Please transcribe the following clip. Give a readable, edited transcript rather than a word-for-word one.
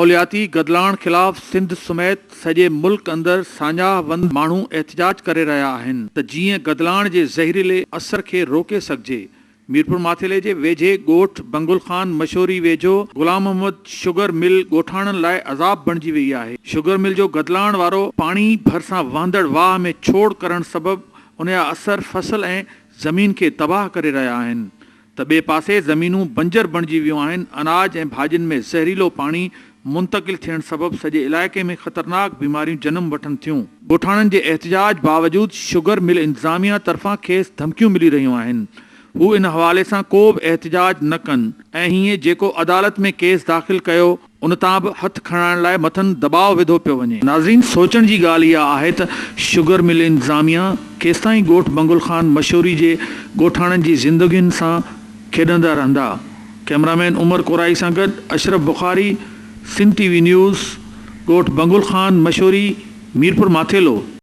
माहौलियाती गदलाण खिलाफ़ सिंध समेत सॼे मुल्क अंदर सान्याहवंद माण्हू एहतजाज करे रहिया आहिनि त जीअं गदलाण जे ज़हरीले असर खे रोके सघिजे। मीरपुर माथेले जे वेझे ॻोठ बंगुल खान मशोरी वेझो गुलाम मोहम्मद शुगर मिल ॻोठाणनि लाइ अज़ाब बणिजी वई आहे। शुगर मिल जो गदलाण वारो पाणी भरिसां वहंदड़ वाह में छोड़ करण सबबि उन जा असर फसल ऐं ज़मीन खे तबाह करे रहिया आहिनि त ॿिए पासे ज़मीनूं बंजर बणिजी वियूं आहिनि। अनाज ऐं भाॼियुनि में ज़हरीलो पाणी मुंतक़िल थियण सबबि सॼे इलाइक़े में ख़तरनाक बीमारियूं जनम वठनि थियूं। ॻोठाणनि जे एहतजाज बावजूदि शुगर मिल इंतज़ामिया तरफ़ां खेसि धमकियूं मिली रहियूं आहिनि। हू इन हवाले सां को बि एहतजाज न कनि ऐं हीअं जेको अदालत में केस दाख़िल कयो उन तां बि हथु खणाइण लाइ मथनि दबाव विधो पियो वञे। नाज़रीन, सोचण जी ॻाल्हि इहा आहे त शुगर मिल इंतज़ामिया केसिताईं ॻोठ बंगुल खान मशोरी जे ॻोठाणनि जी ज़िंदगियुनि सां खेॾंदा रहंदा। कैमरामैन उमर कोराई सां गॾु अशरफ बुखारी, सिंध TV न्यूज़, ॻोठ बंगुल खान मशोरी, मीरपुर माथेलो।